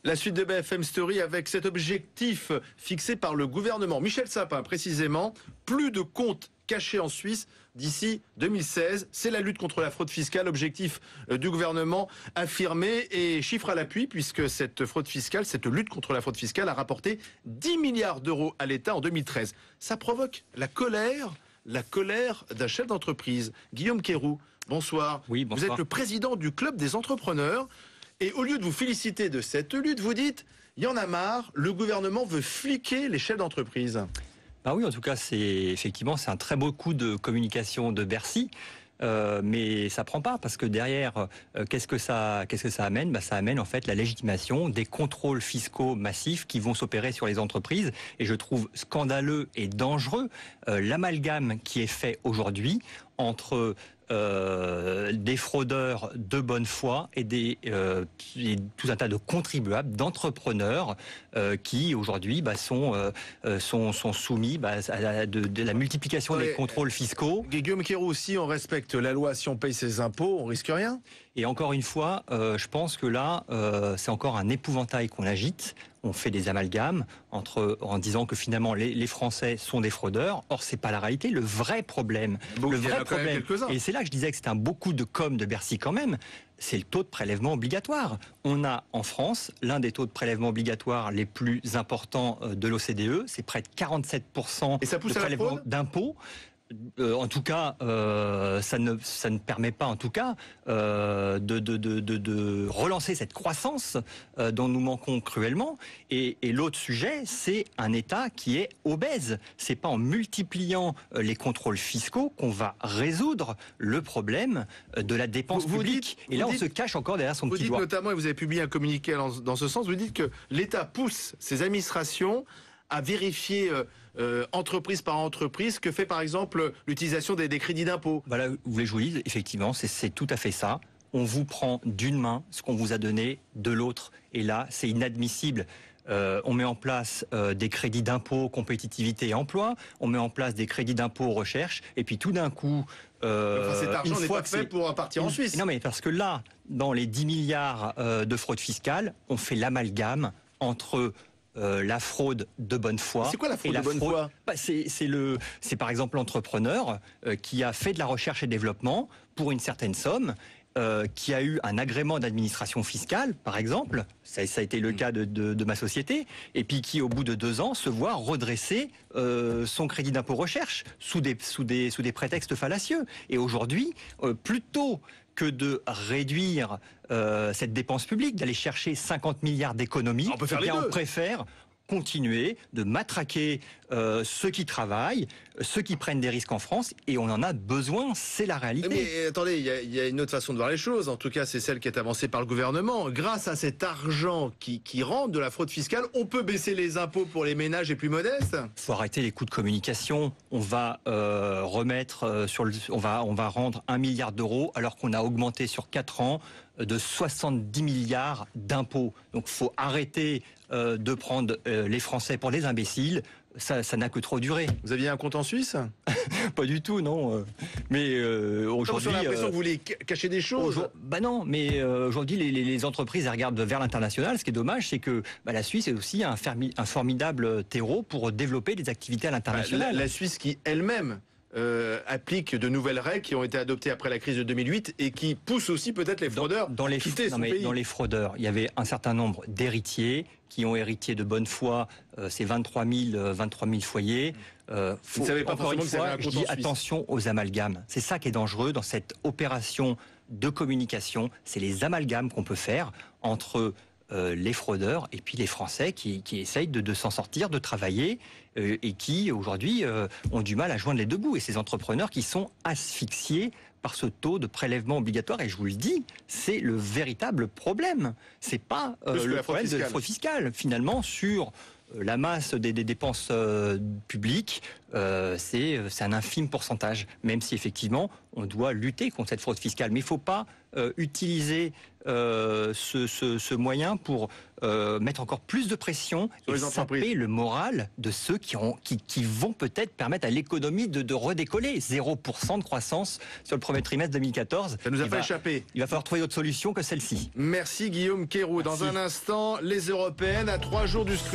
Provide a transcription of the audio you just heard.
La suite de BFM Story avec cet objectif fixé par le gouvernement. Michel Sapin, précisément, plus de comptes cachés en Suisse d'ici 2016. C'est la lutte contre la fraude fiscale, objectif du gouvernement affirmé et chiffre à l'appui, puisque cette fraude fiscale, cette lutte contre la fraude fiscale a rapporté 10 milliards d'euros à l'État en 2013. Ça provoque la colère d'un chef d'entreprise. Guillaume Quéroux, bonsoir. Oui, bonsoir. Vous êtes le président du Club des entrepreneurs. Et au lieu de vous féliciter de cette lutte, vous dites, il y en a marre, le gouvernement veut fliquer les chefs d'entreprise. Bah oui, en tout cas, c'est un très beau coup de communication de Bercy. Mais ça prend pas, parce que derrière, qu'est-ce que ça amène ? Bah, ça amène en fait la légitimation des contrôles fiscaux massifs qui vont s'opérer sur les entreprises. Et je trouve scandaleux et dangereux l'amalgame qui est fait aujourd'hui entre des fraudeurs de bonne foi et tout un tas de contribuables, d'entrepreneurs qui aujourd'hui sont soumis à de la multiplication des contrôles fiscaux. Guillaume Quéroux, si on respecte la loi, si on paye ses impôts, on risque rien. Et encore une fois, je pense que là, c'est encore un épouvantail qu'on agite. On fait des amalgames en disant que finalement les Français sont des fraudeurs. Or, c'est pas la réalité. Le vrai problème, et c'est là que je disais que c'était un beau coup de com' de Bercy quand même, c'est le taux de prélèvement obligatoire. On a en France l'un des taux de prélèvement obligatoire les plus importants de l'OCDE. C'est près de 47% et ça pousse de prélèvement d'impôts. En tout cas, ça ne permet pas, en tout cas, de relancer cette croissance dont nous manquons cruellement. Et l'autre sujet, c'est un État qui est obèse. C'est pas en multipliant les contrôles fiscaux qu'on va résoudre le problème de la dépense publique. Et là, on se cache encore derrière son petit doigt. Vous dites notamment, et vous avez publié un communiqué dans ce sens, vous dites que l'État pousse ses administrations à vérifier entreprise par entreprise que fait par exemple l'utilisation des crédits d'impôt. Voilà, vous voulez que je vous dise, effectivement, c'est tout à fait ça. On vous prend d'une main ce qu'on vous a donné de l'autre. Et là, c'est inadmissible. On met en place des crédits d'impôt, compétitivité et emploi. On met en place des crédits d'impôt recherche. Et puis tout d'un coup... cet argent n'est pas fait pour partir en Suisse. Non, mais parce que là, dans les 10 milliards de fraude fiscale, on fait l'amalgame entre... la fraude de bonne foi. C'est quoi la fraude de bonne foi ? C'est par exemple l'entrepreneur qui a fait de la recherche et développement pour une certaine somme, qui a eu un agrément d'administration fiscale, par exemple, ça a été le cas de ma société, et puis qui, au bout de 2 ans, se voit redresser son crédit d'impôt recherche sous des prétextes fallacieux. Et aujourd'hui, plutôt que de réduire cette dépense publique, d'aller chercher 50 milliards d'économies, on préfère continuer de matraquer ceux qui travaillent, ceux qui prennent des risques en France, et on en a besoin, c'est la réalité. Mais attendez, il y a une autre façon de voir les choses, en tout cas c'est celle qui est avancée par le gouvernement. Grâce à cet argent qui rentre de la fraude fiscale, on peut baisser les impôts pour les ménages les plus modestes. Il faut arrêter les coûts de communication. On va on va rendre 1 milliard d'euros alors qu'on a augmenté sur 4 ans de 70 milliards d'impôts. Donc il faut arrêter de prendre les Français pour des imbéciles. Ça n'a que trop duré. Vous aviez un compte en Suisse ? Pas du tout, non. Mais aujourd'hui... J'ai l'impression que vous voulez cacher des choses. Non, mais aujourd'hui, les entreprises regardent vers l'international. Ce qui est dommage, c'est que la Suisse est aussi un formidable terreau pour développer des activités à l'international. La Suisse qui, elle-même, applique de nouvelles règles qui ont été adoptées après la crise de 2008 et qui poussent aussi peut-être les fraudeurs à quitter ce pays. Dans les fraudeurs, il y avait un certain nombre d'héritiers qui ont hérité de bonne foi, c'est 23 000 foyers. Vous ne savez pas forcément que vous avez un compte en Suisse. Attention aux amalgames. C'est ça qui est dangereux dans cette opération de communication. C'est les amalgames qu'on peut faire entre les fraudeurs et puis les Français qui essayent de s'en sortir, de travailler et qui aujourd'hui ont du mal à joindre les deux bouts. Et ces entrepreneurs qui sont asphyxiés par ce taux de prélèvement obligatoire. Et je vous le dis, c'est le véritable problème. C'est pas le problème de la fraude fiscale. Finalement, sur la masse des dépenses publiques, c'est un infime pourcentage, même si effectivement on doit lutter contre cette fraude fiscale. Mais il ne faut pas utiliser ce moyen pour mettre encore plus de pression sur et les entreprises, saper le moral de ceux qui vont peut-être permettre à l'économie de redécoller. 0% de croissance sur le premier trimestre 2014. Ça nous a pas échappé. Il va falloir trouver d'autres solutions que celle-ci. Merci Guillaume Queroux. Dans un instant, les européennes à 3 jours du scrutin.